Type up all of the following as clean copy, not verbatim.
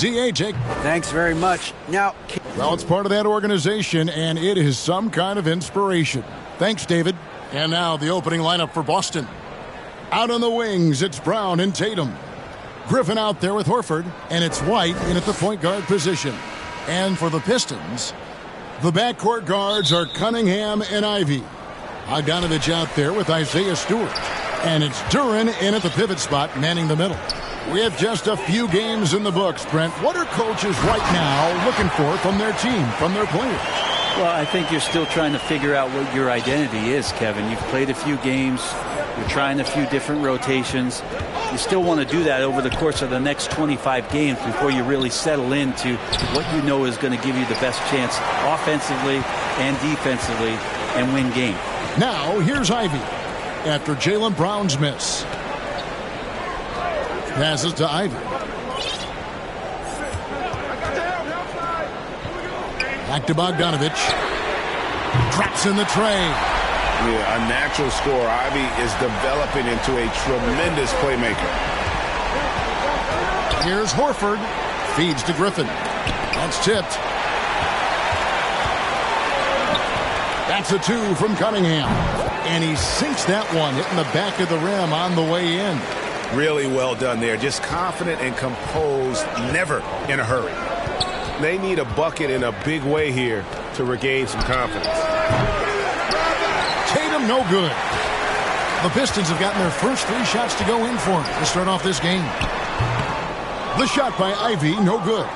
D.A. Jake. Thanks very much. Now, well, it's part of that organization, and it is some kind of inspiration. Thanks, David. And now the opening lineup for Boston. Out on the wings, it's Brown and Tatum. Griffin out there with Horford, and it's White in at the point guard position. And for the Pistons, the backcourt guards are Cunningham and Ivy. Bogdanovich out there with Isaiah Stewart. And it's Duren in at the pivot spot, manning the middle. We have just a few games in the books, Brent. What are coaches right now looking for from their team, from their players? Well, I think you're still trying to figure out what your identity is, Kevin. You've played a few games. You're trying a few different rotations. You still want to do that over the course of the next 25 games before you really settle into what you know is going to give you the best chance offensively and defensively and win games. Now, here's Ivy after Jaylen Brown's miss. Passes to Ivy. Back to Bogdanovich. Traps in the tray. Yeah, a natural scorer. Ivy is developing into a tremendous playmaker. Here's Horford. Feeds to Griffin. That's tipped. That's a two from Cunningham. And he sinks that one, hitting the back of the rim on the way in. Really well done there. Just confident and composed, never in a hurry. They need a bucket in a big way here to regain some confidence. Tatum, no good. The Pistons have gotten their first 3 shots to go in for him to start off this game. The shot by Ivy, no good.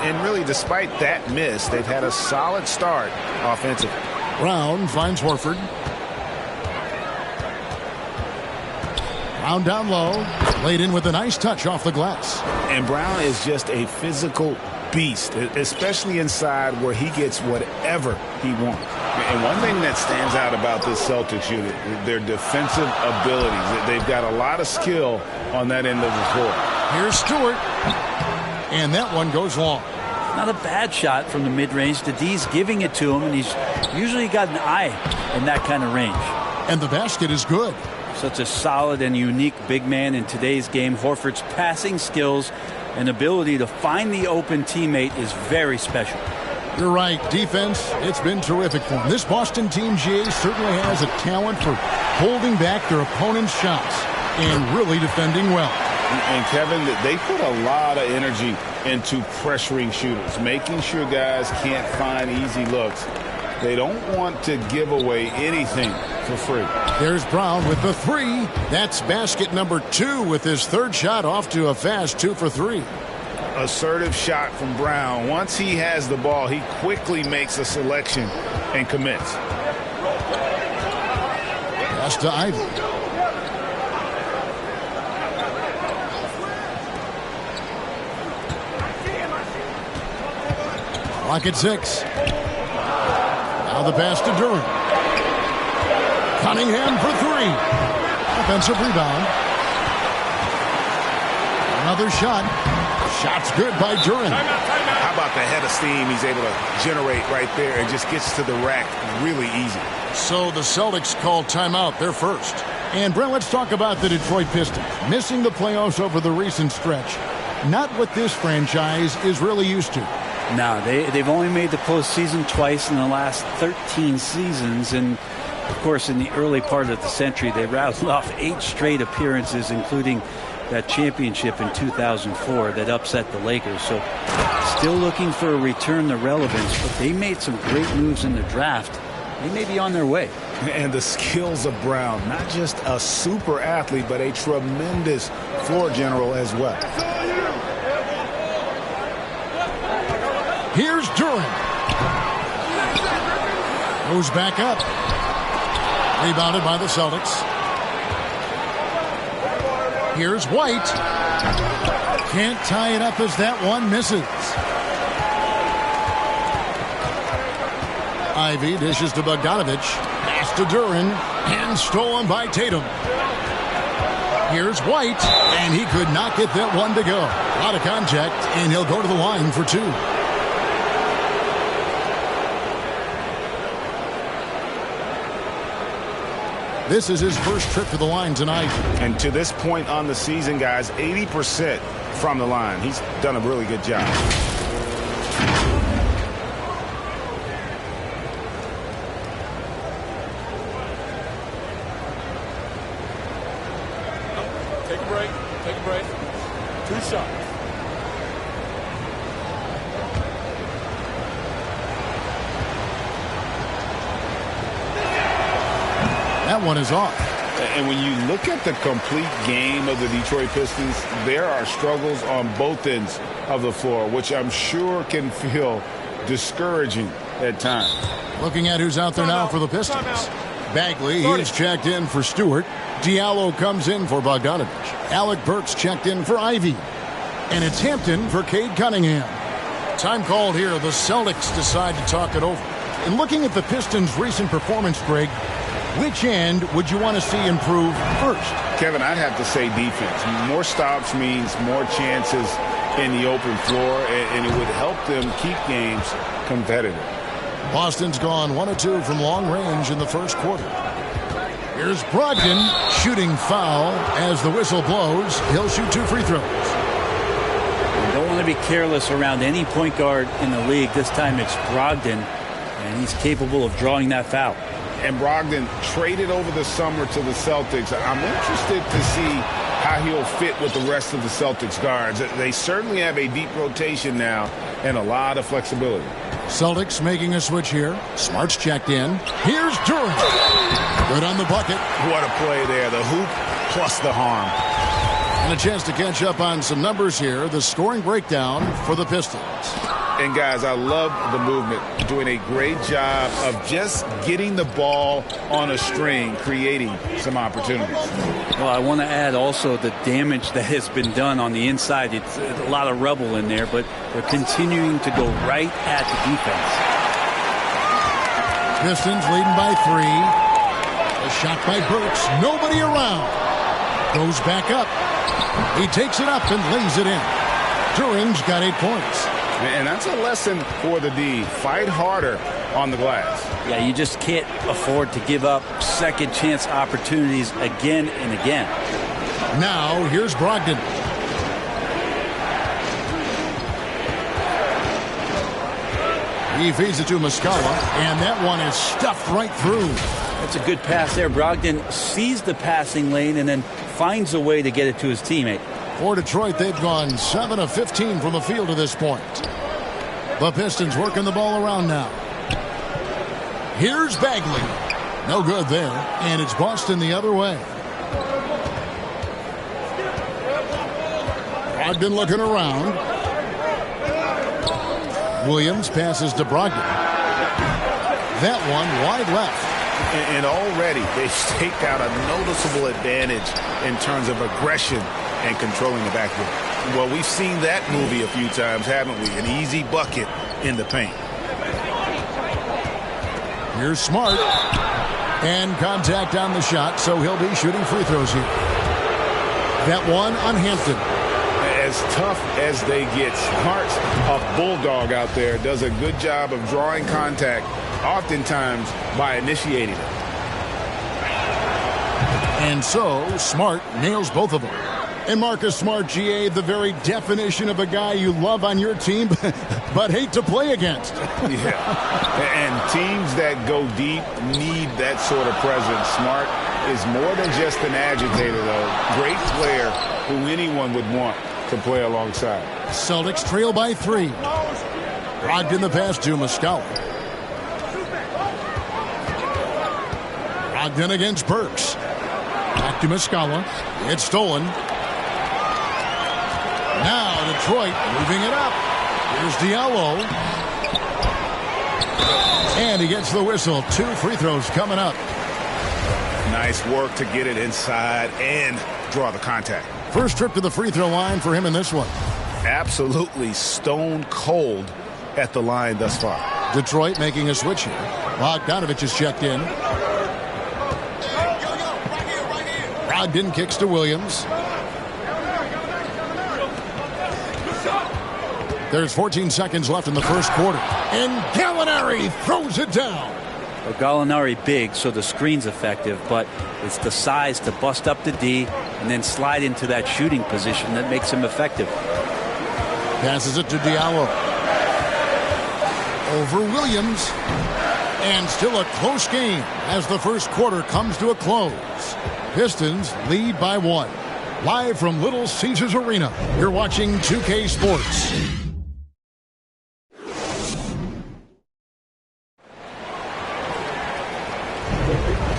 And really, despite that miss, they've had a solid start offensively. Brown finds Horford. Brown down low. Laid in with a nice touch off the glass. And Brown is just a physical beast, especially inside where he gets whatever he wants. And one thing that stands out about this Celtics unit, their defensive abilities. They've got a lot of skill on that end of the floor. Here's Stewart. And that one goes long. Not a bad shot from the mid-range. The D's giving it to him, and he's usually got an eye in that kind of range. And the basket is good. Such a solid and unique big man in today's game. Horford's passing skills and ability to find the open teammate is very special. You're right. Defense, it's been terrific for him. This Boston team, GA, certainly has a talent for holding back their opponent's shots and really defending well. And Kevin, they put a lot of energy into pressuring shooters, making sure guys can't find easy looks. They don't want to give away anything for free. There's Brown with the 3. That's basket number 2 with his 3rd shot off to a fast 2 for 3. Assertive shot from Brown. Once he has the ball, he quickly makes a selection and commits. Pass to Ivy. Clock at 6. Now the pass to Duren. Cunningham for 3. Offensive rebound. Another shot. Shot's good by Duren. How about the head of steam he's able to generate right there and just gets to the rack really easy. So the Celtics call timeout, their first. And Brent, let's talk about the Detroit Pistons. Missing the playoffs over the recent stretch. Not what this franchise is really used to. No, they've only made the postseason twice in the last 13 seasons. And, of course, in the early part of the century, they rattled off 8 straight appearances, including that championship in 2004 that upset the Lakers. So still looking for a return to relevance, but they made some great moves in the draft. They may be on their way. And the skills of Brown, not just a super athlete, but a tremendous floor general as well. Here's Duren. Goes back up. Rebounded by the Celtics. Here's White. Can't tie it up as that one misses. Ivy dishes to Bogdanovich. Pass to Duren. And stolen by Tatum. Here's White. And he could not get that one to go. A lot of contact. And he'll go to the line for 2. This is his first trip to the line tonight. And to this point on the season, guys, 80% from the line. He's done a really good job. Take a break. Take a break. 2 shots. That one is off. And when you look at the complete game of the Detroit Pistons, there are struggles on both ends of the floor, which I'm sure can feel discouraging at times. Looking at who's out there now for the Pistons. Bagley, he's checked in for Stewart. Diallo comes in for Bogdanovich. Alec Burks checked in for Ivy. And it's Hampton for Cade Cunningham. Time called here. The Celtics decide to talk it over. And looking at the Pistons' recent performance, Greg, which end would you want to see improve first? Kevin, I'd have to say defense. More stops means more chances in the open floor, and it would help them keep games competitive. Boston's gone 1 of 2 from long range in the first quarter. Here's Brogdon shooting foul as the whistle blows. He'll shoot 2 free throws. You don't want to be careless around any point guard in the league. This time it's Brogdon, and he's capable of drawing that foul. And Brogdon traded over the summer to the Celtics. I'm interested to see how he'll fit with the rest of the Celtics guards. They certainly have a deep rotation now and a lot of flexibility. Celtics making a switch here. Smart's checked in. Here's Durant. Good on the bucket. What a play there. The hoop plus the harm. And a chance to catch up on some numbers here. The scoring breakdown for the Pistons. And, guys, I love the movement. Doing a great job of just getting the ball on a string, creating some opportunities. Well, I want to add also the damage that has been done on the inside. It's a lot of rubble in there, but they're continuing to go right at the defense. Pistons leading by 3. A shot by Burks. Nobody around. Goes back up. He takes it up and lays it in. Durant's got 8 points. And that's a lesson for the D. Fight harder on the glass. Yeah, you just can't afford to give up second chance opportunities again and again. Now, here's Brogdon. He feeds it to Muscala, and that one is stuffed right through. That's a good pass there. Brogdon sees the passing lane and then finds a way to get it to his teammate. For Detroit, they've gone 7 of 15 from the field to this point. The Pistons working the ball around now. Here's Bagley. No good there, and it's Boston the other way. Brogdon looking around. Williams passes to Brogdon. That one wide left. And already they've staked out a noticeable advantage in terms of aggression and controlling the backboard. Well, we've seen that movie a few times, haven't we? An easy bucket in the paint. Here's Smart. And contact on the shot, so he'll be shooting free throws here. That one on Hampton. As tough as they get, Smart's a bulldog out there, does a good job of drawing contact, oftentimes by initiating it. And so, Smart nails both of them. And Marcus Smart, GA, the very definition of a guy you love on your team, but hate to play against. Yeah, and teams that go deep need that sort of presence. Smart is more than just an agitator, though. Great player who anyone would want to play alongside. Celtics trail by 3. Brogdon the pass to Muscala. Brogdon against Burks. Back to Muscala. It's stolen. Now Detroit moving it up. Here's Diallo. And he gets the whistle. 2 free throws coming up. Nice work to get it inside and draw the contact. First trip to the free throw line for him in this one. Absolutely stone cold at the line thus far. Detroit making a switch here. Bogdanovich is checked in. Brogdon kicks to Williams. There's 14 seconds left in the first quarter. And Gallinari throws it down. Well, Gallinari big, so the screen's effective, but it's the size to bust up the D and then slide into that shooting position that makes him effective. Passes it to Diallo. Over Williams. And still a close game as the first quarter comes to a close. Pistons lead by 1. Live from Little Caesars Arena, you're watching 2K Sports.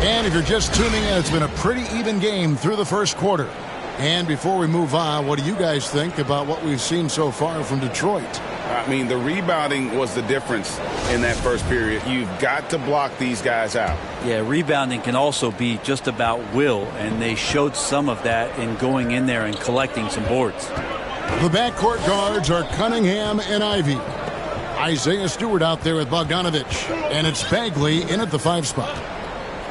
And if you're just tuning in, it's been a pretty even game through the first quarter. And before we move on, what do you guys think about what we've seen so far from Detroit? I mean, the rebounding was the difference in that first period. You've got to block these guys out. Yeah, rebounding can also be just about will, and they showed some of that in going in there and collecting some boards. The backcourt guards are Cunningham and Ivey. Isaiah Stewart out there with Bogdanovich, and it's Bagley in at the 5 spot.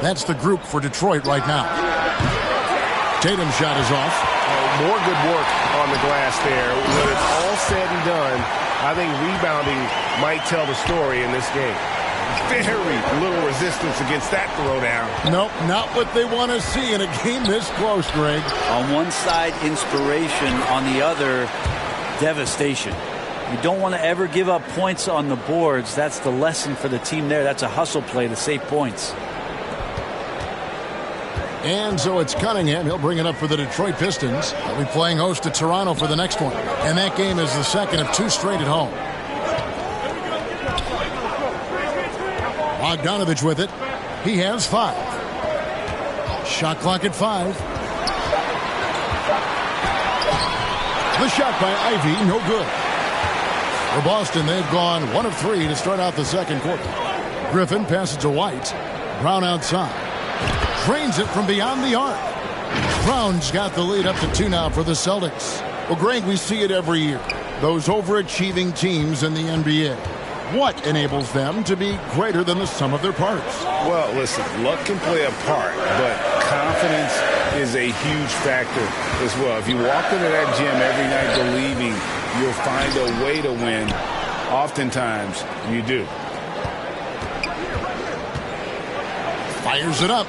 That's the group for Detroit right now. Tatum's shot is off. More good work on the glass there. When it's all said and done, I think rebounding might tell the story in this game. Very little resistance against that throwdown. Nope, not what they want to see in a game this close, Greg. On one side, inspiration. On the other, devastation. You don't want to ever give up points on the boards. That's the lesson for the team there. That's a hustle play to save points. And so it's Cunningham. He'll bring it up for the Detroit Pistons. They'll be playing host to Toronto for the next one. And that game is the second of 2 straight at home. Bogdanovich with it. He has 5. Shot clock at 5. The shot by Ivey, no good. For Boston, they've gone 1 of 3 to start out the second quarter. Griffin passes to White. Brown outside. Drains it from beyond the arc. Brown's got the lead up to 2 now for the Celtics. Well, Greg, we see it every year. Those overachieving teams in the NBA. What enables them to be greater than the sum of their parts? Well, listen, luck can play a part, but confidence is a huge factor as well. If you walk into that gym every night believing you'll find a way to win, oftentimes you do. Fires it up.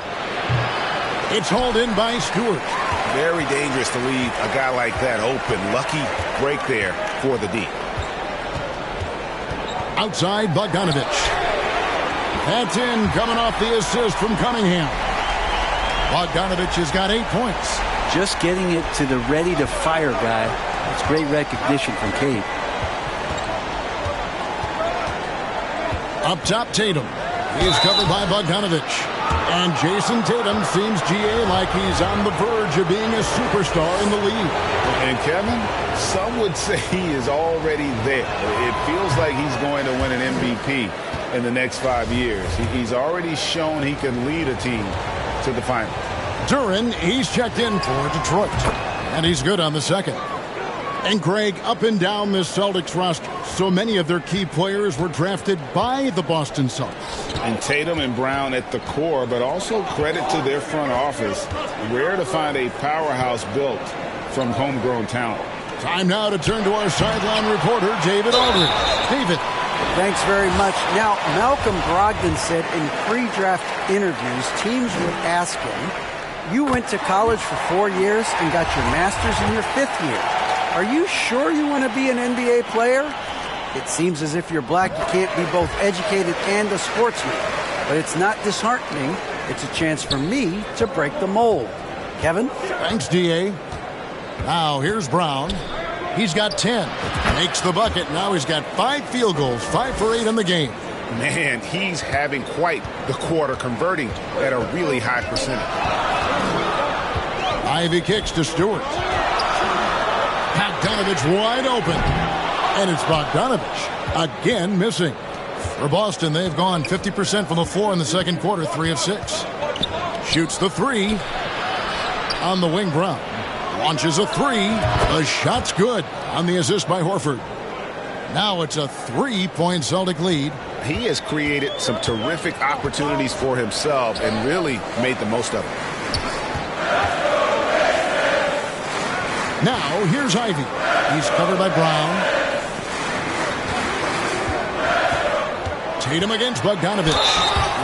It's hauled in by Stewart. Very dangerous to leave a guy like that open. Lucky break there for the D. Outside, Bogdanovich. That's in, coming off the assist from Cunningham. Bogdanovich has got 8 points. Just getting it to the ready-to-fire guy. That's great recognition from Cade. Up top, Tatum. He's covered by Bogdanovich. And Jason Tatum seems, GA, like he's on the verge of being a superstar in the league. And Kevin, some would say he is already there. It feels like he's going to win an MVP in the next 5 years. He's already shown he can lead a team to the final. Duren, he's checked in for Detroit. And he's good on the second. And Greg, up and down this Celtics roster, so many of their key players were drafted by the Boston Celtics. And Tatum and Brown at the core, but also credit to their front office. Rare to find a powerhouse built from homegrown talent. Time now to turn to our sideline reporter, David Aldridge. David. Thanks very much. Now, Malcolm Brogdon said in pre-draft interviews, teams would ask him, you went to college for 4 years and got your master's in your 5th year. Are you sure you want to be an NBA player? It seems as if you're black, you can't be both educated and a sportsman. But it's not disheartening. It's a chance for me to break the mold. Kevin? Thanks, D.A. Now, here's Brown. He's got 10. Makes the bucket. Now he's got 5 field goals, 5 for 8 in the game. Man, he's having quite the quarter, converting at a really high percentage. Ivey kicks to Stewart. Bogdanovich wide open. And it's Bogdanovich again missing. For Boston, they've gone 50% from the floor in the second quarter, 3 of 6. Shoots the 3. On the wing, Brown. Launches a 3. The shot's good on the assist by Horford. Now it's a 3-point Celtic lead. He has created some terrific opportunities for himself and really made the most of it. Now, here's Ivey. He's covered by Brown. Tatum against Bogdanovich.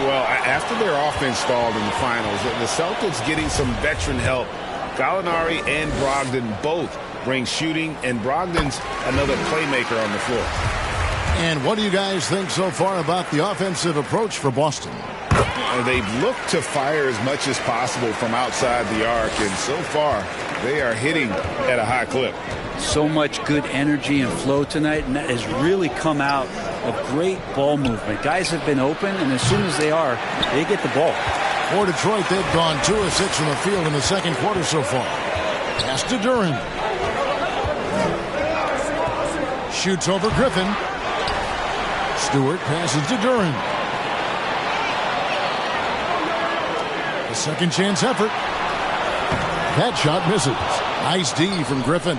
Well, after their offense stalled in the finals, the Celtics getting some veteran help. Gallinari and Brogdon both bring shooting, and Brogdon's another playmaker on the floor. And what do you guys think so far about the offensive approach for Boston? They've looked to fire as much as possible from outside the arc, and so far they are hitting at a high clip. So much good energy and flow tonight, and that has really come out of great ball movement. Guys have been open, and as soon as they are, they get the ball. For Detroit, they've gone 2 of 6 from the field in the second quarter so far. Pass to Duren. Shoots over Griffin. Stewart passes to Duren. A second chance effort. That shot misses. Nice D from Griffin.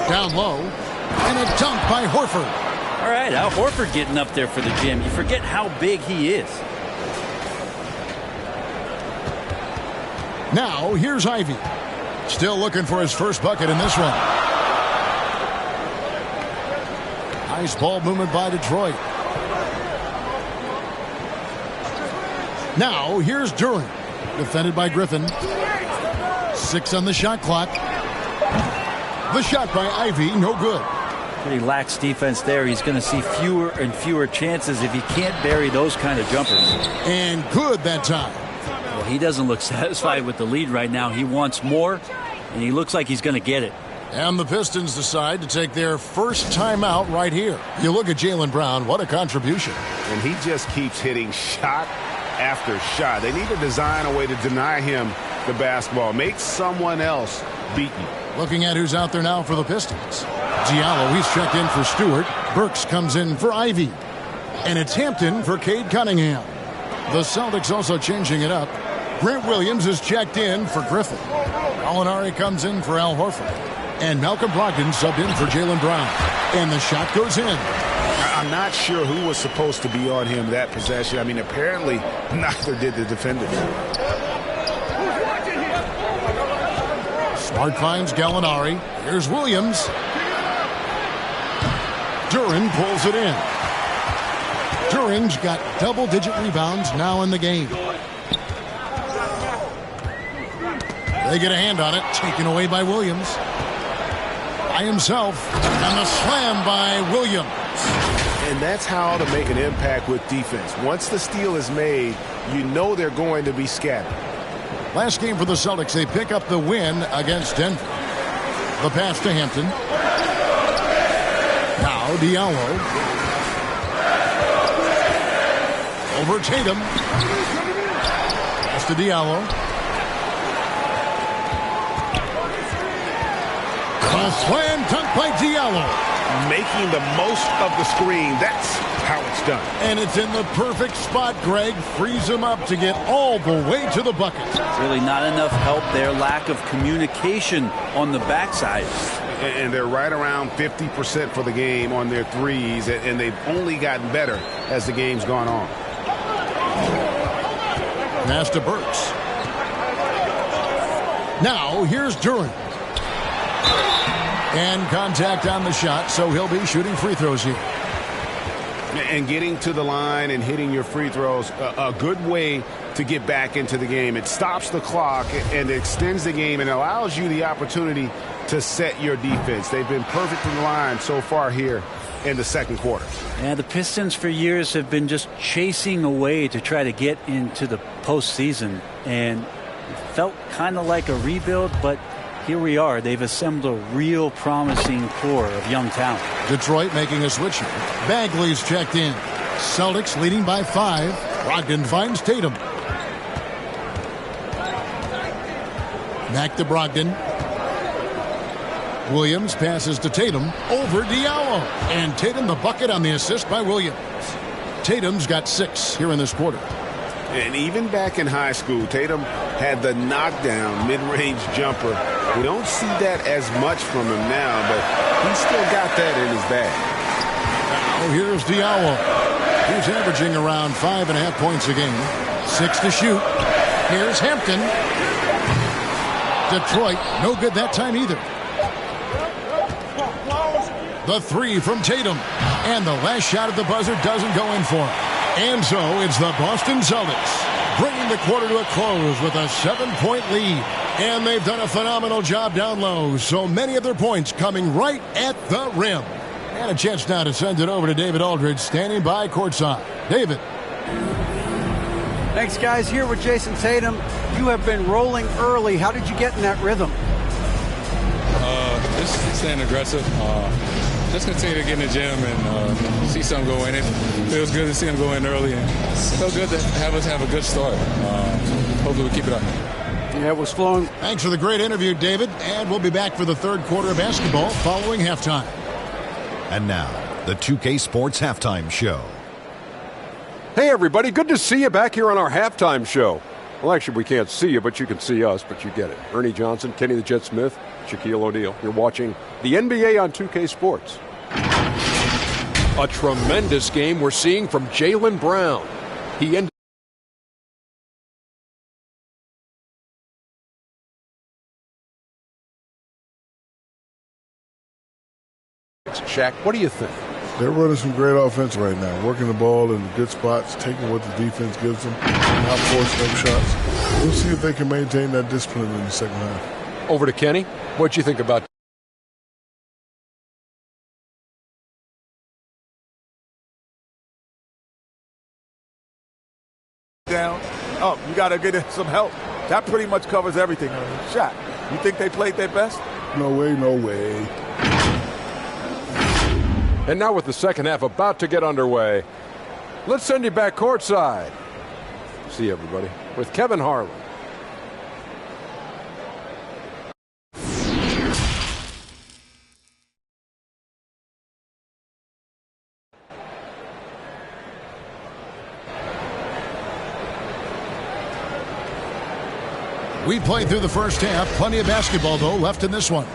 Down low. And a dunk by Horford. All right, Al Horford getting up there for the gym. You forget how big he is. Now, here's Ivy. Still looking for his first bucket in this one. Nice ball movement by Detroit. Now, here's Duren. Defended by Griffin. 6 on the shot clock. The shot by Ivy, no good. Pretty lax defense there. He's going to see fewer and fewer chances if he can't bury those kind of jumpers. And good that time. Well, he doesn't look satisfied with the lead right now. He wants more, and he looks like he's going to get it. And the Pistons decide to take their first timeout right here. You look at Jaylen Brown, what a contribution. And he just keeps hitting shot after shot. They need to design a way to deny him the basketball. Make someone else beat you. Looking at who's out there now for the Pistons. Diallo, he's checked in for Stewart. Burks comes in for Ivy. And it's Hampton for Cade Cunningham. The Celtics also changing it up. Grant Williams is checked in for Griffin. Gallinari comes in for Al Horford. And Malcolm Brogdon subbed in for Jaylen Brown. And the shot goes in. I'm not sure who was supposed to be on him that possession. I mean, apparently neither did the defenders. Smart finds Gallinari. Here's Williams. Duren pulls it in. Duren's got double-digit rebounds now in the game. They get a hand on it, taken away by Williams. By himself, and the slam by Williams. And that's how to make an impact with defense. Once the steal is made, you know they're going to be scattered. Last game for the Celtics, they pick up the win against Denver. The pass to Hampton. Now Diallo. Over Tatum. Pass to Diallo. A slam dunk by Diallo. Making the most of the screen. That's how it's done. And it's in the perfect spot, Greg. Frees him up to get all the way to the bucket. Really not enough help there. Lack of communication on the backside. And they're right around 50% for the game on their threes. And they've only gotten better as the game's gone on. Pass to Burks. Now here's Duren. And contact on the shot, so he'll be shooting free throws here. And getting to the line and hitting your free throws, a good way to get back into the game. It stops the clock and extends the game and allows you the opportunity to set your defense. They've been perfect from the line so far here in the second quarter. Yeah, the Pistons for years have been just chasing away to try to get into the postseason. And it felt kind of like a rebuild, but here we are. They've assembled a real promising core of young talent. Detroit making a switch here. Bagley's checked in. Celtics leading by 5. Brogdon finds Tatum. Back to Brogdon. Williams passes to Tatum over Diallo. And Tatum the bucket on the assist by Williams. Tatum's got 6 here in this quarter. And even back in high school, Tatum had the knockdown mid-range jumper. We don't see that as much from him now, but he's still got that in his bag. Oh, here's Diallo. He's averaging around 5.5 points a game. 6 to shoot. Here's Hampton. Detroit, no good that time either. The 3 from Tatum. And the last shot at the buzzer doesn't go in for him. And so it's the Boston Celtics bringing the quarter to a close with a 7-point lead. And they've done a phenomenal job down low. So many of their points coming right at the rim. And a chance now to send it over to David Aldridge standing by courtside. David. Thanks, guys. Here with Jason Tatum. You have been rolling early. How did you get in that rhythm? Just staying aggressive. Just continue to get in the gym and see something go in. It feels good to see them go in early, and it feels good to have us have a good start. Hopefully we keep it up. Yeah, it was flowing. Thanks for the great interview, David. And we'll be back for the third quarter of basketball following halftime. And now, the 2K Sports Halftime Show. Hey, everybody. Good to see you back here on our halftime show. Well, actually, we can't see you, but you can see us, but you get it. Ernie Johnson, Kenny the Jet Smith, Shaquille O'Neal. You're watching the NBA on 2K Sports. A tremendous game we're seeing from Jaylen Brown. He ended Shaq, what do you think? They're running some great offense right now, working the ball in good spots, taking what the defense gives them, not forcing them shots. We'll see if they can maintain that discipline in the second half. Over to Kenny. What'd you think about down? Oh, you got to get some help. That pretty much covers everything. Shot. You think they played their best? No way, no way. And now with the second half about to get underway, let's send you back courtside. See you, everybody, with Kevin Harlan. We played through the first half. Plenty of basketball, though, left in this one.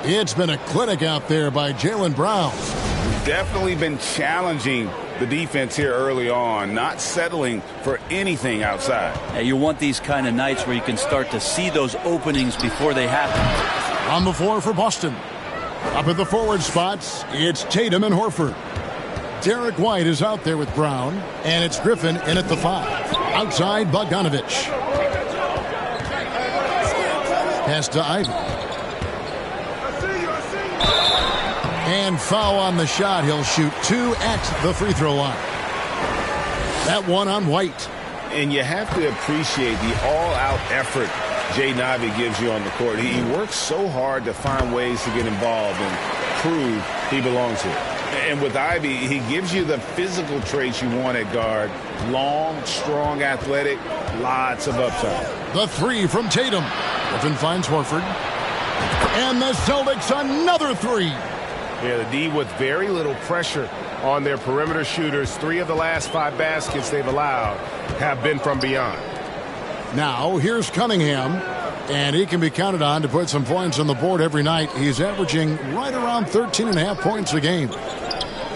It's been a clinic out there by Jaylen Brown. Definitely been challenging the defense here early on, not settling for anything outside. Yeah, you want these kind of nights where you can start to see those openings before they happen. On the floor for Boston. Up at the forward spots, it's Tatum and Horford. Derek White is out there with Brown, and it's Griffin in at the 5. Outside, Bogdanovich. Pass to Ivy. And foul on the shot. He'll shoot 2 at the free throw line. That one on White. And you have to appreciate the all-out effort Jaden Ivey gives you on the court. He works so hard to find ways to get involved and prove he belongs here. And with Ivy, he gives you the physical traits you want at guard. Long, strong, athletic, lots of upside. The 3 from Tatum. Griffin finds Horford. And the Celtics another 3. Yeah, the D with very little pressure on their perimeter shooters. 3 of the last 5 baskets they've allowed have been from beyond. Now, here's Cunningham, and he can be counted on to put some points on the board every night. He's averaging right around 13.5 points a game.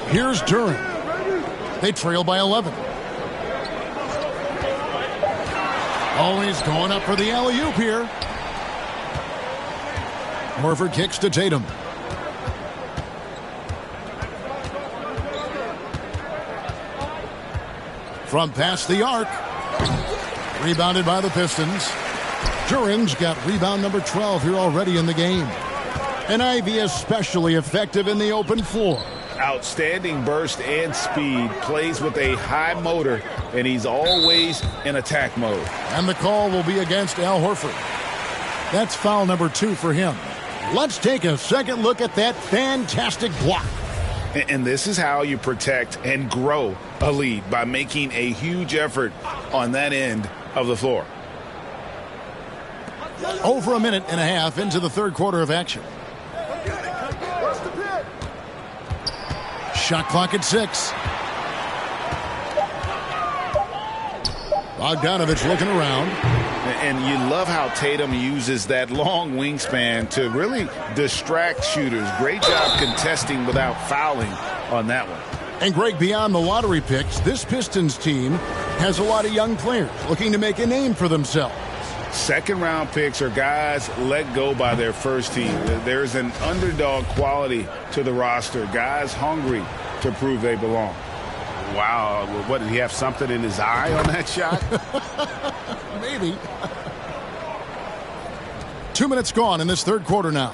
Here's Duren. They trail by 11. Oh, he's going up for the alley-oop here. Horford kicks to Tatum. From past the arc. Rebounded by the Pistons. Duren's got rebound number 12 here already in the game. And Ivy especially effective in the open floor. Outstanding burst and speed. Plays with a high motor, and he's always in attack mode. And the call will be against Al Horford. That's foul number 2 for him. Let's take a second look at that fantastic block. And this is how you protect and grow a lead, by making a huge effort on that end of the floor. Over a minute and a half into the third quarter of action. Shot clock at 6. Bogdanovich looking around. And you love how Tatum uses that long wingspan to really distract shooters. Great job contesting without fouling on that one. And Greg, beyond the lottery picks, this Pistons team has a lot of young players looking to make a name for themselves. Second-round picks are guys let go by their first team. There's an underdog quality to the roster. Guys hungry to prove they belong. Wow. What, did he have something in his eye on that shot? Maybe. 2 minutes gone in this third quarter now.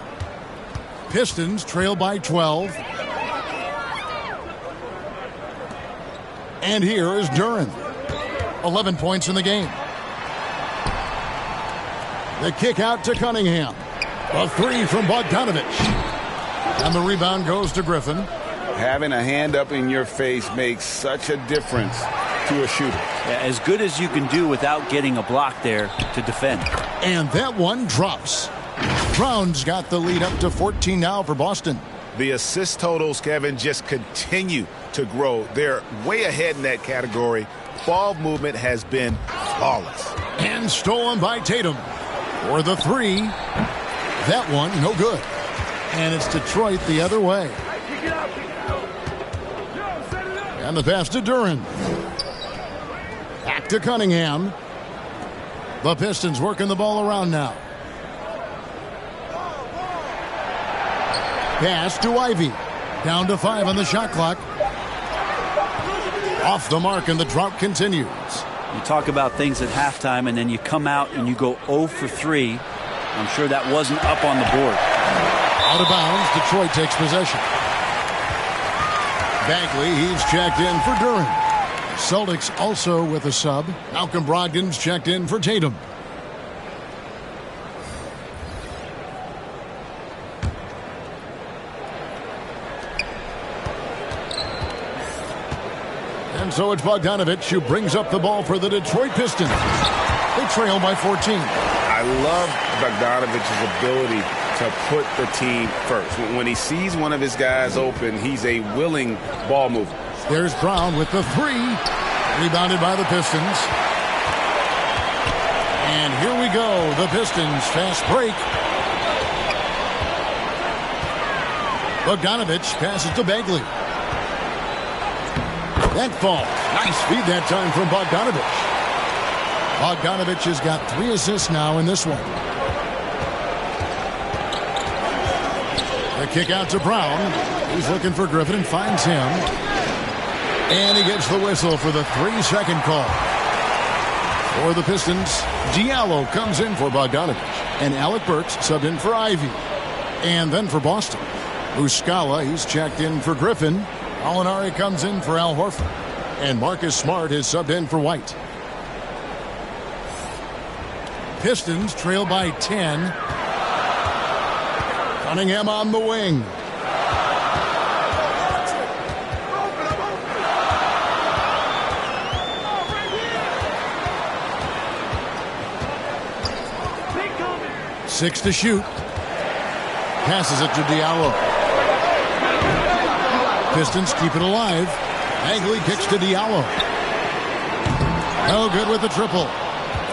Pistons trail by 12. And here is Duren. 11 points in the game. The kick out to Cunningham. A three from Bogdanovich. And the rebound goes to Griffin. Having a hand up in your face makes such a difference to a shooter. Yeah, as good as you can do without getting a block there to defend. And that one drops. Brown's got the lead up to 14 now for Boston. The assist totals, Kevin, just continue to grow. They're way ahead in that category. Ball movement has been flawless. And stolen by Tatum for the three. That one, no good. And it's Detroit the other way. And the pass to Duren. Back to Cunningham. The Pistons working the ball around now. Pass to Ivy. Down to 5 on the shot clock. Off the mark, and the drought continues. You talk about things at halftime, and then you come out and you go 0 for 3. I'm sure that wasn't up on the board. Out of bounds, Detroit takes possession. Bagley, he's checked in for Duren. Celtics also with a sub. Malcolm Brogdon's checked in for Tatum. And so it's Bogdanovich who brings up the ball for the Detroit Pistons. They trail by 14. I love Bogdanovich's ability to put the team first. When he sees one of his guys open, he's a willing ball mover. There's Brown with the three. Rebounded by the Pistons. And here we go. The Pistons fast break. Bogdanovich passes to Bagley. That falls. Nice feed that time from Bogdanovich. Bogdanovich has got 3 assists now in this one. The kick out to Brown. He's looking for Griffin and finds him. And he gets the whistle for the 3-second call. For the Pistons, Diallo comes in for Bogdanovich. And Alec Burks subbed in for Ivy. And then for Boston, Muscala, he's checked in for Griffin. Gallinari comes in for Al Horford. And Marcus Smart is subbed in for White. Pistons trail by 10. Cunningham on the wing. Six to shoot. Passes it to Diallo. Pistons keep it alive. Bagley kicks to Diallo. No good with the triple.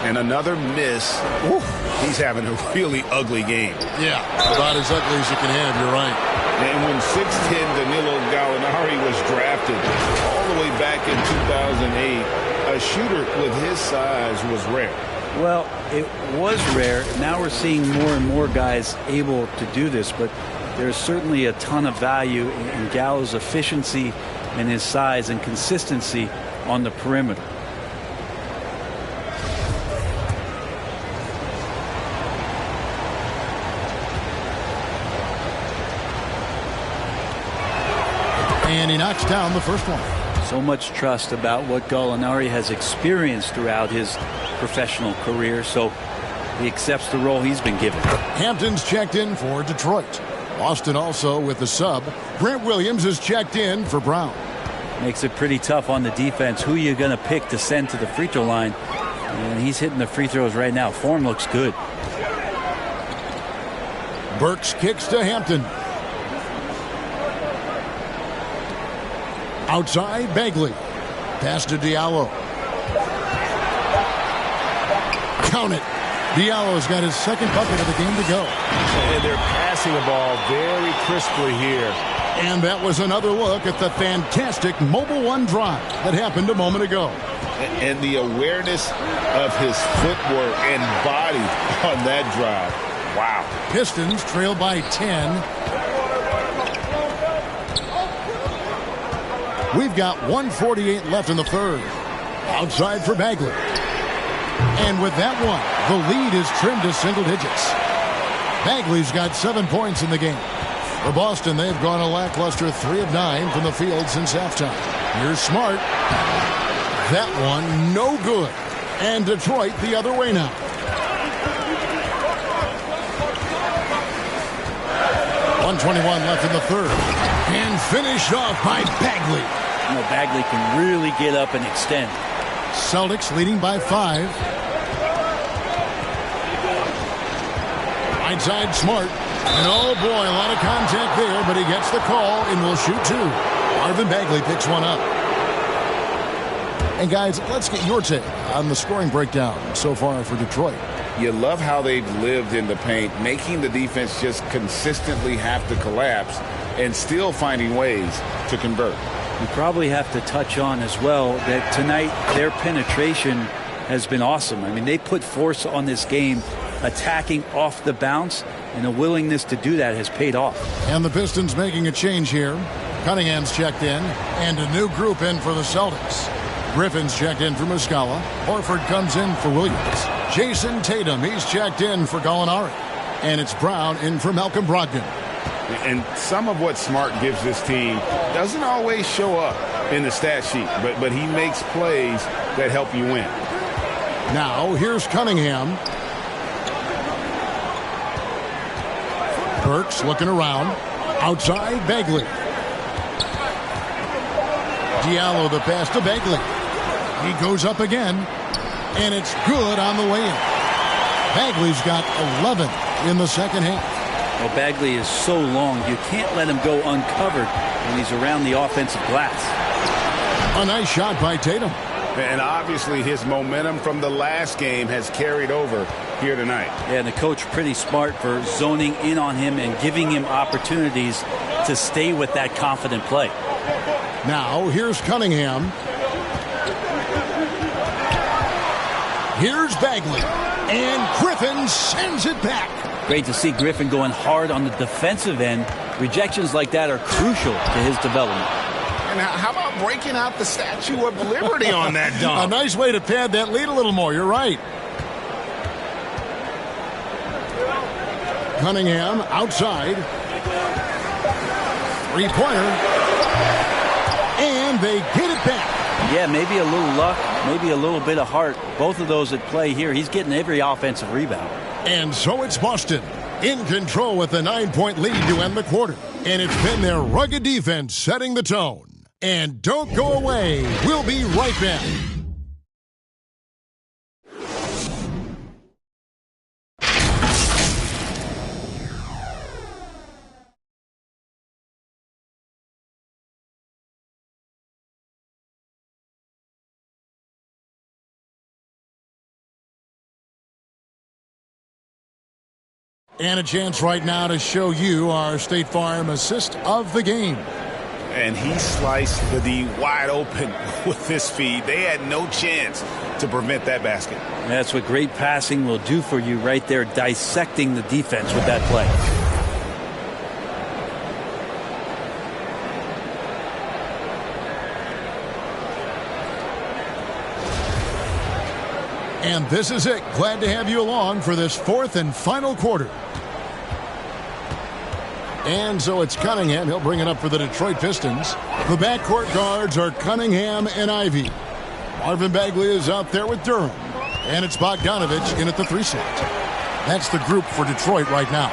And another miss. Oof. He's having a really ugly game. Yeah, about as ugly as you can have, you're right. And when 6'10" Danilo Gallinari was drafted all the way back in 2008, a shooter with his size was rare. Well, it was rare. Now we're seeing more and more guys able to do this, but there's certainly a ton of value in Gallo's efficiency and his size and consistency on the perimeter. And he knocks down the first one. So much trust about what Gallinari has experienced throughout his professional career, so he accepts the role he's been given. Hampton's checked in for Detroit. Boston also with the sub. Brent Williams is checked in for Brown. Makes it pretty tough on the defense. Who are you going to pick to send to the free throw line? And he's hitting the free throws right now. Form looks good. Burks kicks to Hampton. Outside, Bagley. Pass to Diallo. Count it. Diallo's got his second bucket of the game to go. And their passing releasing the ball very crisply here. And that was another look at the fantastic Mobile One drive that happened a moment ago. And the awareness of his footwork and body on that drive. Wow. Pistons trail by 10. We've got 1:48 left in the third. Outside for Bagley. And with that one, the lead is trimmed to single digits. Bagley's got 7 points in the game. For Boston, they've gone a lackluster 3 of 9 from the field since halftime. Here's Smart. That one, no good. And Detroit the other way now. .121 left in the third. And finished off by Bagley. You know, Bagley can really get up and extend. Celtics leading by 5. Right side, Smart. And oh boy, a lot of contact there, but he gets the call and will shoot 2. Marvin Bagley picks one up. And guys, let's get your take on the scoring breakdown so far for Detroit. You love how they've lived in the paint, making the defense just consistently have to collapse and still finding ways to convert. You probably have to touch on as well that tonight their penetration has been awesome. I mean, they put force on this game, attacking off the bounce, and the willingness to do that has paid off. And the Pistons making a change here. Cunningham's checked in, and a new group in for the Celtics. Griffin's checked in for Muscala. Horford comes in for Williams. Jason Tatum, he's checked in for Gallinari. And it's Brown in for Malcolm Brogdon. And some of what Smart gives this team doesn't always show up in the stat sheet, but he makes plays that help you win. Now, here's Cunningham. Burks looking around. Outside, Bagley. Diallo the pass to Bagley. He goes up again, and it's good on the way in. Bagley's got 11 in the second half. Well, Bagley is so long, you can't let him go uncovered when he's around the offensive glass. A nice shot by Tatum. And obviously his momentum from the last game has carried over here tonight. Yeah, and the coach pretty smart for zoning in on him and giving him opportunities to stay with that confident play. Now, here's Cunningham. Here's Bagley. And Griffin sends it back. Great to see Griffin going hard on the defensive end. Rejections like that are crucial to his development. And how about breaking out the Statue of Liberty on that dunk? A nice way to pad that lead a little more. You're right. Cunningham outside. Three-pointer. And they get it back. Yeah, maybe a little luck, maybe a little bit of heart. Both of those at play here. He's getting every offensive rebound. And so it's Boston in control with a 9-point lead to end the quarter. And it's been their rugged defense setting the tone. And don't go away. We'll be right back. And a chance right now to show you our State Farm assist of the game. And he sliced the D wide open with his feed. They had no chance to prevent that basket. That's what great passing will do for you right there, dissecting the defense with that play. And this is it. Glad to have you along for this fourth and final quarter. And so it's Cunningham. He'll bring it up for the Detroit Pistons. The backcourt guards are Cunningham and Ivey. Marvin Bagley is out there with Durham. And it's Bogdanovich in at the 3 slot. That's the group for Detroit right now.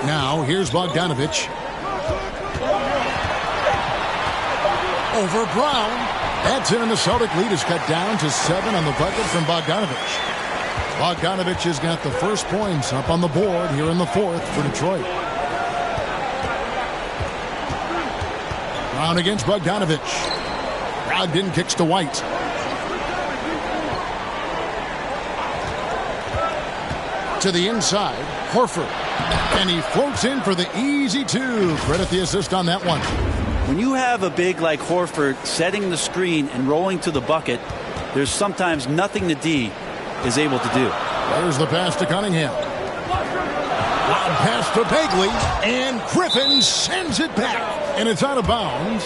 Now, here's Bogdanovich. Over Brown. That's in, and the Celtic lead is cut down to 7 on the bucket from Bogdanovich. Bogdanovich has got the first points up on the board here in the fourth for Detroit. Brown against Bogdanovich. Brogdon kicks to White. To the inside, Horford. And he floats in for the easy two. Credit the assist on that one. When you have a big like Horford setting the screen and rolling to the bucket, there's sometimes nothing the D is able to do. There's the pass to Cunningham. Loud pass to Bagley, and Griffin sends it back. And it's out of bounds.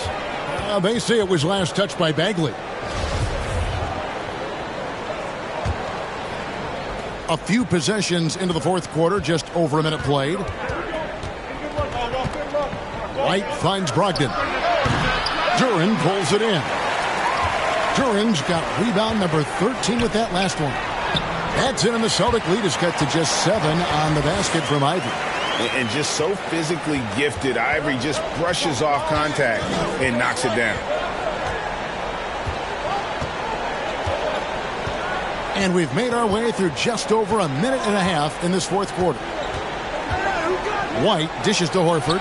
They say it was last touched by Bagley. A few possessions into the fourth quarter, just over a minute played. White finds Brogdon. Duren pulls it in. Duren's got rebound number 13 with that last one. That's in, and the Celtic lead is cut to just 7 on the basket from Ivey. And just so physically gifted, Ivory just brushes off contact and knocks it down. And we've made our way through just over a minute and a half in this fourth quarter. White dishes to Horford.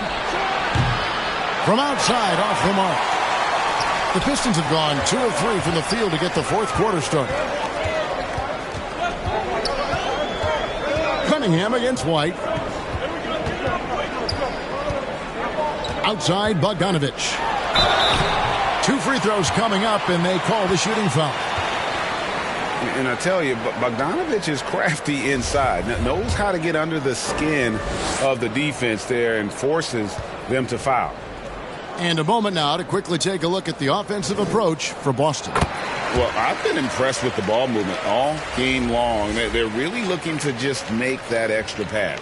From outside, off the mark. The Pistons have gone 2 of 3 from the field to get the fourth quarter started. Cunningham against White. Outside, Bogdanovich. 2 free throws coming up, and they call the shooting foul. And I tell you, Bogdanovich is crafty inside. Knows how to get under the skin of the defense there and forces them to foul. And a moment now to quickly take a look at the offensive approach for Boston. Well, I've been impressed with the ball movement all game long. They're really looking to just make that extra pass.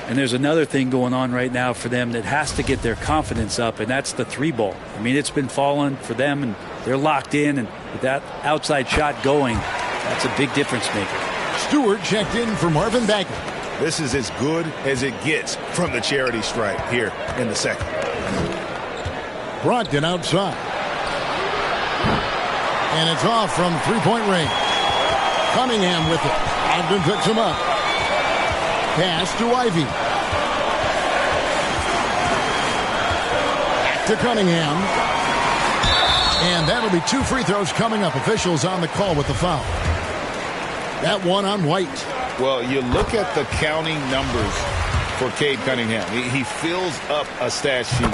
And there's another thing going on right now for them that has to get their confidence up, and that's the 3-ball. I mean, it's been falling for them, and they're locked in, and with that outside shot going, that's a big difference maker. Stewart checked in for Marvin Bagley. This is as good as it gets from the charity stripe here in the second. Brogdon outside. And it's off from three-point range. Cunningham with it. Brogdon picks him up. Pass to Ivey. Back to Cunningham. And that'll be 2 free throws coming up. Officials on the call with the foul. That one on White. Well, you look at the counting numbers for Cade Cunningham. He fills up a stat sheet.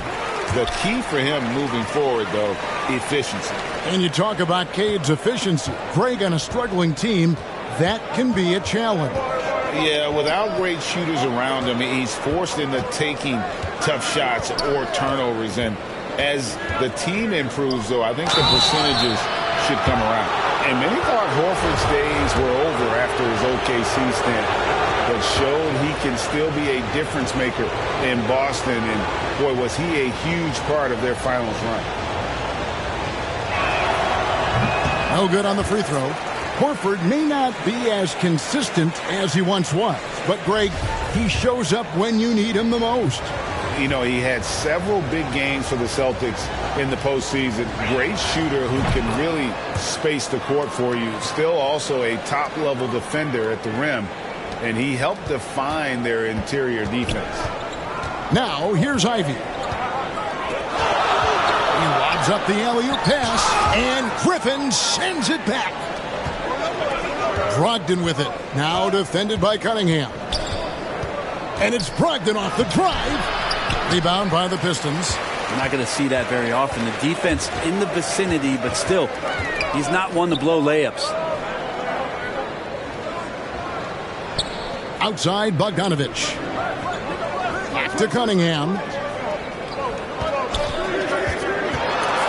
The key for him moving forward, though, efficiency. And you talk about Cade's efficiency. Greg, on a struggling team, that can be a challenge. Yeah, without great shooters around him, he's forced into taking tough shots or turnovers. And as the team improves, though, I think the percentages should come around. And many thought Horford's days were over after his OKC stint, but showed he can still be a difference maker in Boston. And, boy, was he a huge part of their finals run. No good on the free throw. Horford may not be as consistent as he once was, but, Greg, he shows up when you need him the most. You know, he had several big games for the Celtics in the postseason. Great shooter who can really space the court for you. Still also a top-level defender at the rim, and he helped define their interior defense. Now, here's Ivey. He lobs up the alley-oop pass, and Griffin sends it back. Brogdon with it. Now defended by Cunningham. And it's Brogdon off the drive. Rebound by the Pistons. You're not going to see that very often. The defense in the vicinity, but still, he's not one to blow layups. Outside, Bogdanovich. Back to Cunningham.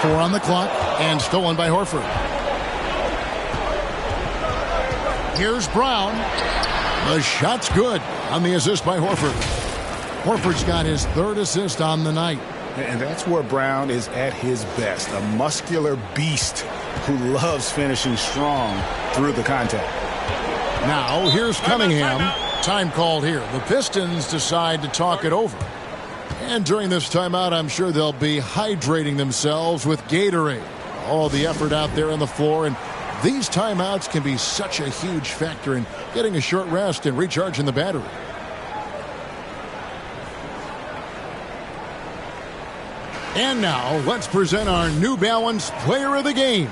4 on the clock, and stolen by Horford. Here's Brown. The shot's good on the assist by Horford. Horford's got his 3rd assist on the night. And that's where Brown is at his best. A muscular beast who loves finishing strong through the contact. Now, here's Cunningham. Time called here. The Pistons decide to talk it over. And during this timeout, I'm sure they'll be hydrating themselves with Gatorade. All the effort out there on the floor, and these timeouts can be such a huge factor in getting a short rest and recharging the battery. And now, let's present our New Balance Player of the Game,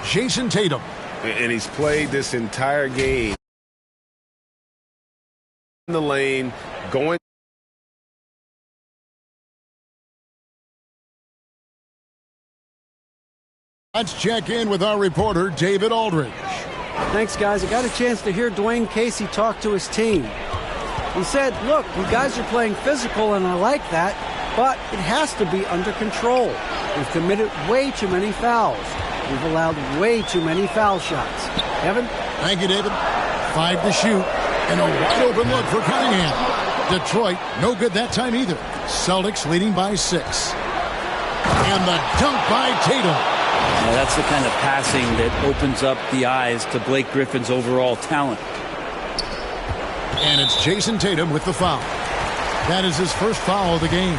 Jason Tatum. And he's played this entire game in the lane, going Let's check in with our reporter, David Aldridge. Thanks, guys. I got a chance to hear Dwayne Casey talk to his team. He said, look, you guys are playing physical, and I like that, but it has to be under control. We've committed way too many fouls. We've allowed way too many foul shots. Evan? Thank you, David. 5 to shoot, and a wide open look for Cunningham. Detroit, no good that time either. Celtics leading by 6. And the dunk by Tatum. Yeah, that's the kind of passing that opens up the eyes to Blake Griffin's overall talent. And it's Jason Tatum with the foul. That is his first foul of the game.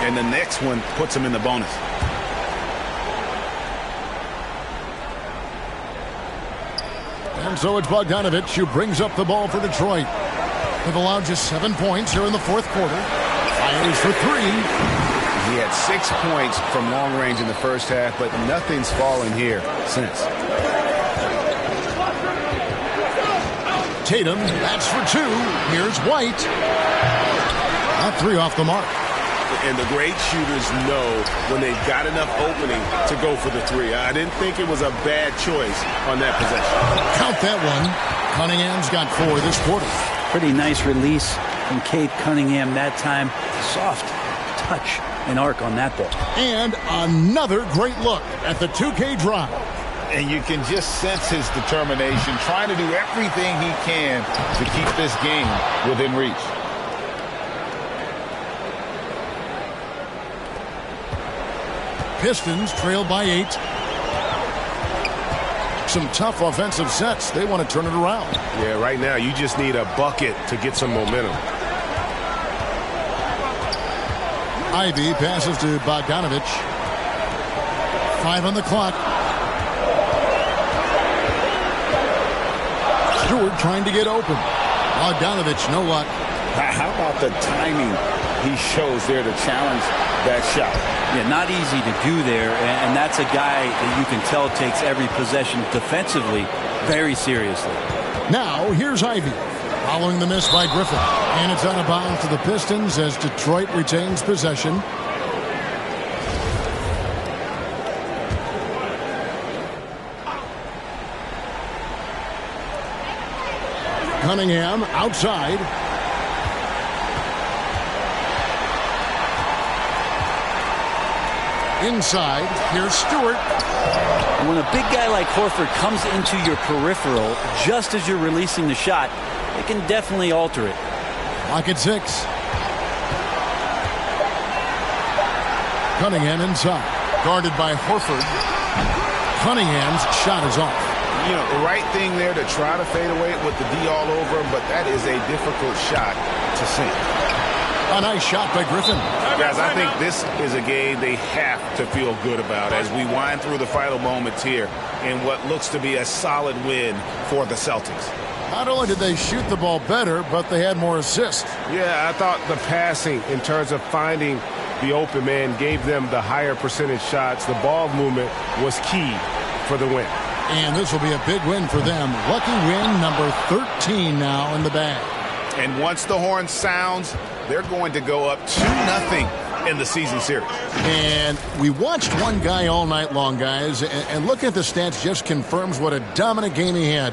And the next one puts him in the bonus. And so it's Bogdanovich who brings up the ball for Detroit. They've allowed just 7 points here in the fourth quarter. Fires for 3. He had 6 points from long range in the first half, but nothing's fallen here since. Tatum, that's for 2. Here's White. That 3 off the mark. And the great shooters know when they've got enough opening to go for the 3. I didn't think it was a bad choice on that possession. Count that one. Cunningham's got 4 this quarter. Pretty nice release from Cade Cunningham that time. Soft touch and arc on that ball. And another great look at the 2K drive. And you can just sense his determination, trying to do everything he can to keep this game within reach. Pistons trail by 8. Some tough offensive sets. They want to turn it around. Yeah, right now you just need a bucket to get some momentum. Ivy passes to Bogdanovich. 5 on the clock. Stewart trying to get open. Bogdanovich, no luck. How about the timing he shows there to challenge that shot? Yeah, not easy to do there, and that's a guy that you can tell takes every possession defensively very seriously. Now, here's Ivy. Following the miss by Griffin. And it's out of bounds to the Pistons as Detroit retains possession. Cunningham outside. Inside, here's Stewart. When a big guy like Horford comes into your peripheral just as you're releasing the shot, it can definitely alter it. Lock at 6. Cunningham inside. Guarded by Horford. Cunningham's shot is off. You know, the right thing there to try to fade away with the D all over him, but that is a difficult shot to sink. A nice shot by Griffin. Guys, I think this is a game they have to feel good about as we wind through the final moments here in what looks to be a solid win for the Celtics. Not only did they shoot the ball better, but they had more assists. Yeah, I thought the passing in terms of finding the open man gave them the higher percentage shots. The ball movement was key for the win. And this will be a big win for them. Lucky win number 13 now in the bag. And once the horn sounds, they're going to go up 2-0 in the season series. And we watched one guy all night long, guys, and looking at the stats just confirms what a dominant game he had.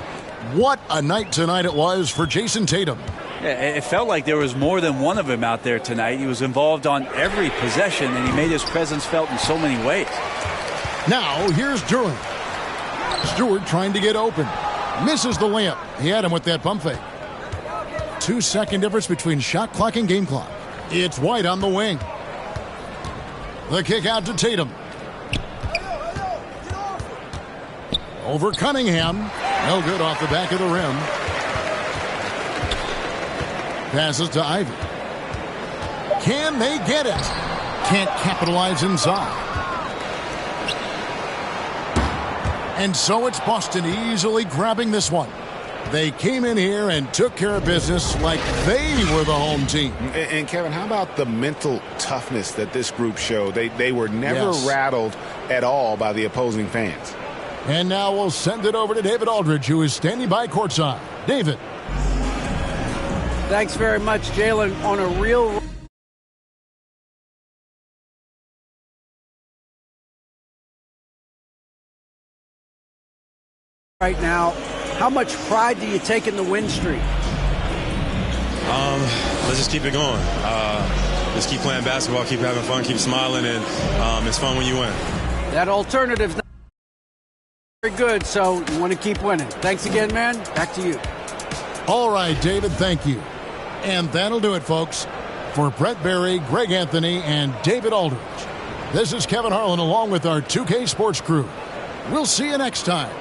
What a night tonight it was for Jason Tatum. Yeah, it felt like there was more than one of him out there tonight. He was involved on every possession, and he made his presence felt in so many ways. Now, here's Durant. Stewart trying to get open. Misses the layup. He had him with that pump fake. 2-second difference between shot clock and game clock. It's White on the wing. The kick out to Tatum. Over Cunningham. No good off the back of the rim. Passes to Ivy. Can they get it? Can't capitalize inside. And so it's Boston easily grabbing this one. They came in here and took care of business like they were the home team. And Kevin, how about the mental toughness that this group showed? They were never rattled at all by the opposing fans. And now we'll send it over to David Aldridge, who is standing by courtside. David. Thanks very much, Jalen. On a real right now, how much pride do you take in the win streak? Let's just keep it going. Just keep playing basketball, keep having fun, keep smiling, and it's fun when you win. That alternative's not very good, so you want to keep winning. Thanks again, man. Back to you. All right, David, thank you. And that'll do it, folks. For Brett Berry, Greg Anthony, and David Aldridge, this is Kevin Harlan along with our 2K Sports crew. We'll see you next time.